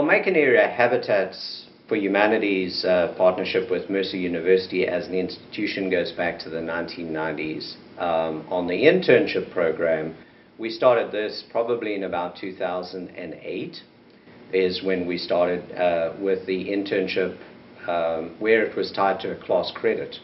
Macon Area Habitats for Humanity's partnership with Mercer University as an institution goes back to the 1990s. On the internship program, we started this probably in about 2008 is when we started with the internship where it was tied to a class credit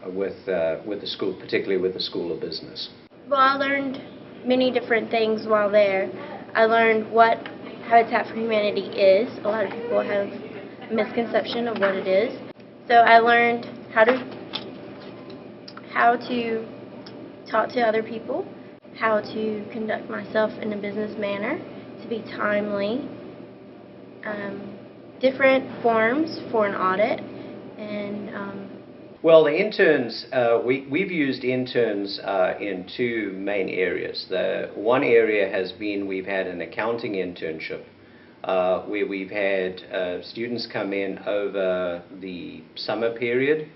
with the school, particularly with the School of Business. Well, I learned many different things while there. I learned what Habitat for Humanity is. A lot of people have a misconception of what it is. So I learned how to talk to other people, how to conduct myself in a business manner, to be timely, different forms for an audit, and well, the interns, we've used interns in two main areas. The one area has been we've had an accounting internship where we've had students come in over the summer period,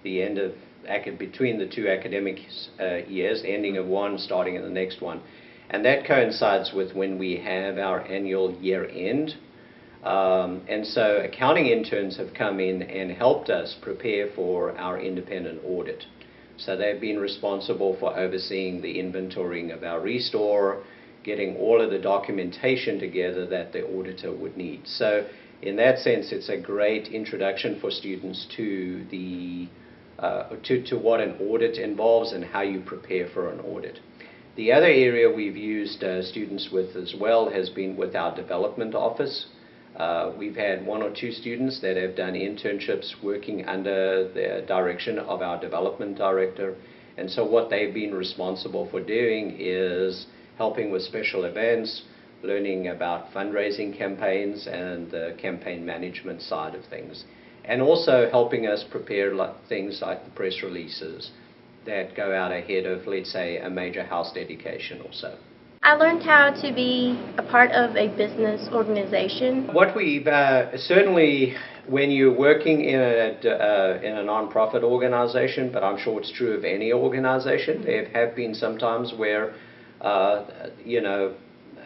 the end of between the two academic years, ending of one, starting in the next one. And that coincides with when we have our annual year end. And so accounting interns have come in and helped us prepare for our independent audit. So they've been responsible for overseeing the inventorying of our restore, getting all of the documentation together that the auditor would need. So in that sense, it's a great introduction for students to the to what an audit involves and how you prepare for an audit. The other area we've used students with as well has been with our development office. We've had one or two students that have done internships working under the direction of our development director. And so what they've been responsible for doing is helping with special events, learning about fundraising campaigns and the campaign management side of things. And also helping us prepare things like the press releases that go out ahead of, let's say, a major house dedication or so. I learned how to be a part of a business organization. What we've certainly, when you're working in a non-profit organization, but I'm sure it's true of any organization, there have been some times where, you know,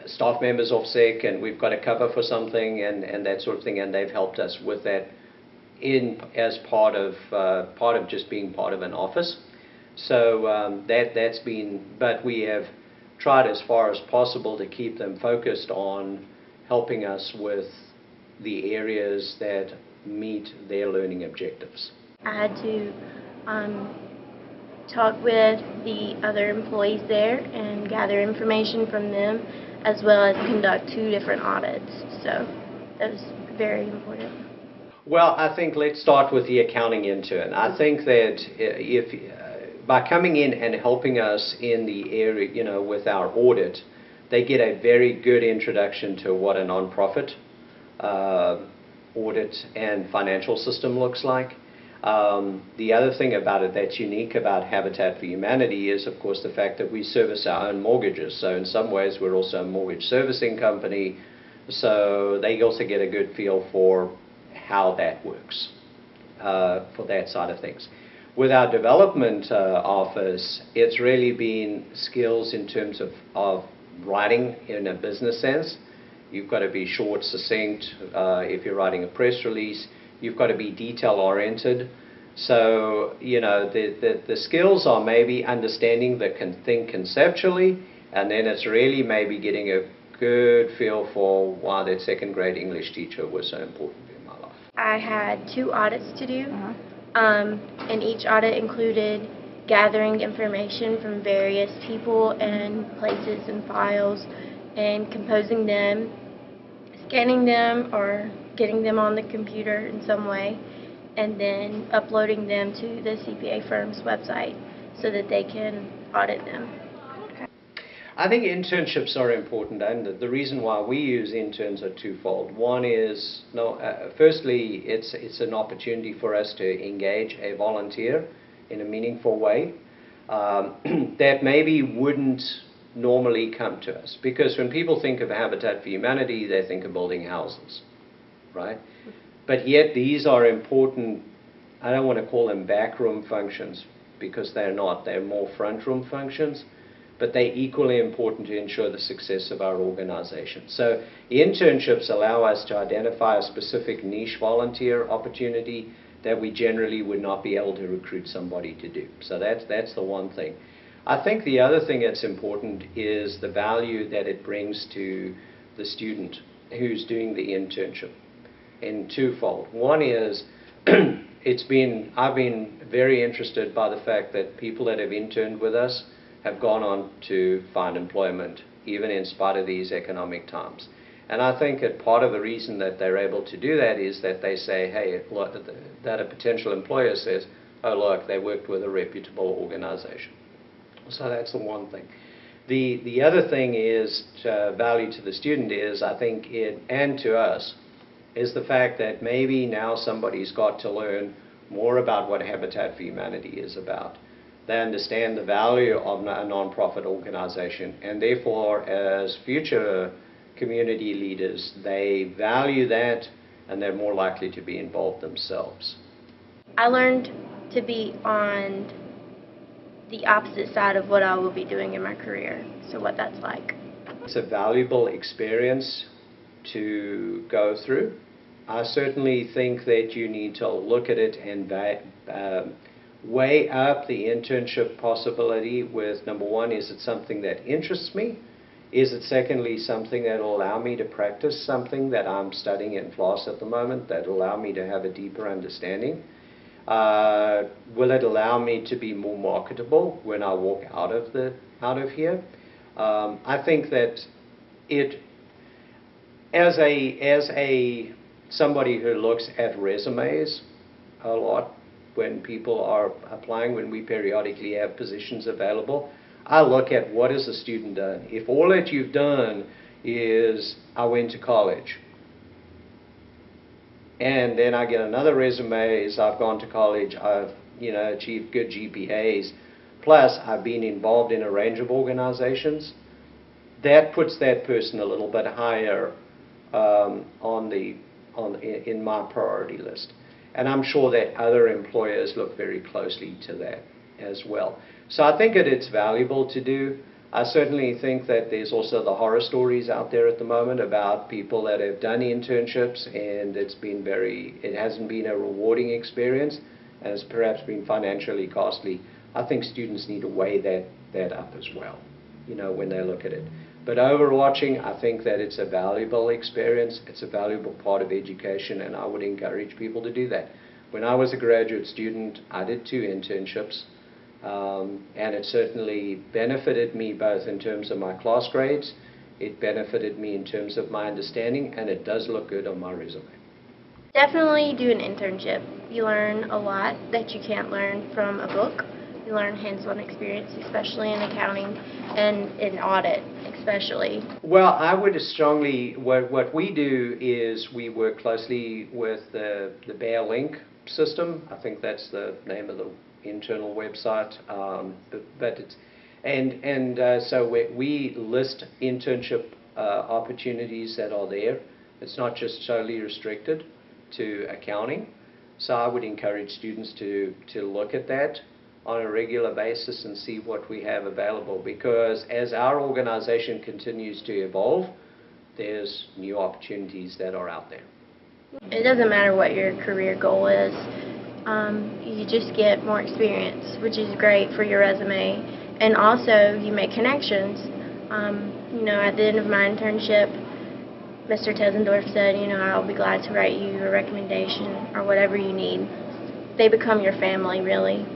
staff members off sick and we've got to cover for something and that sort of thing, and they've helped us with that as part of just being part of an office. So that's been, but we have tried as far as possible to keep them focused on helping us with the areas that meet their learning objectives. I had to talk with the other employees there and gather information from them, as well as conduct 2 different audits. So that was very important. Well, I think let's start with the accounting intern. I think that if by coming in and helping us in the area, you know, with our audit, they get a very good introduction to what a nonprofit audit and financial system looks like. The other thing about it that's unique about Habitat for Humanity is, of course, the fact that we service our own mortgages. So in some ways, we're also a mortgage servicing company. So they also get a good feel for how that works for that side of things. With our development office, it's really been skills in terms of writing in a business sense. You've got to be short, succinct. If you're writing a press release, you've got to be detail-oriented. So, you know, the skills are maybe understanding that can think conceptually, and then it's really maybe getting a good feel for why that second grade English teacher was so important in my life. I had 2 audits to do, and each audit included gathering information from various people and places and files and composing them, scanning them or getting them on the computer in some way, and then uploading them to the CPA firm's website so that they can audit them. I think internships are important, and the reason why we use interns are twofold. One is, firstly, it's an opportunity for us to engage a volunteer in a meaningful way that maybe wouldn't normally come to us. Because when people think of Habitat for Humanity, they think of building houses, right? But yet these are important, I don't want to call them backroom functions, because they're not. They're more front room functions. but they're equally important to ensure the success of our organization. So internships allow us to identify a specific niche volunteer opportunity that we generally would not be able to recruit somebody to do. So that's the one thing. I think the other thing that's important is the value that it brings to the student who's doing the internship in twofold. One is I've been very interested by the fact that people that have interned with us have gone on to find employment, even in spite of these economic times. And I think that part of the reason that they're able to do that is that they say, hey, look, that a potential employer says, oh, look, they worked with a reputable organization. So that's the one thing. The other thing is, value to the student is, I think, and to us, is the fact that maybe now somebody's got to learn more about what Habitat for Humanity is about. They understand the value of a nonprofit organization, and therefore, as future community leaders, they value that, and they're more likely to be involved themselves. I learned to be on the opposite side of what I will be doing in my career, so what that's like. It's a valuable experience to go through. I certainly think that you need to look at it and weigh up the internship possibility with, number one, is it something that interests me? Is it, secondly, something that will allow me to practice something that I'm studying in FLOSS at the moment that will allow me to have a deeper understanding? Will it allow me to be more marketable when I walk out of here? I think that it, as somebody who looks at resumes a lot when people are applying, when we periodically have positions available, I look at what has the student done. If all that you've done is I went to college, and then I get another resume is I've gone to college, I've achieved good GPAs, plus I've been involved in a range of organizations, that puts that person a little bit higher in my priority list. And I'm sure that other employers look very closely to that as well. So I think that it's valuable to do. I certainly think that there's also the horror stories out there at the moment about people that have done internships and it hasn't been a rewarding experience, and it's perhaps been financially costly. I think students need to weigh that up as well, when they look at it. But overarching, I think that it's a valuable experience, it's a valuable part of education, and I would encourage people to do that. When I was a graduate student, I did 2 internships. And it certainly benefited me both in terms of my class grades, it benefited me in terms of my understanding, and it does look good on my resume. Definitely do an internship. You learn a lot that you can't learn from a book. You learn hands-on experience, especially in accounting and in audit, especially. Well, I would strongly, what we do is we work closely with the Bear Link system. I think that's the name of the internal website, so we list internship opportunities that are there. It's not just solely restricted to accounting, so I would encourage students to look at that on a regular basis and see what we have available, because as our organization continues to evolve, there's new opportunities that are out there. It doesn't matter what your career goal is. You just get more experience, which is great for your resume, and also you make connections. At the end of my internship, Mr. Tezendorf said, I'll be glad to write you a recommendation or whatever you need. They become your family, really.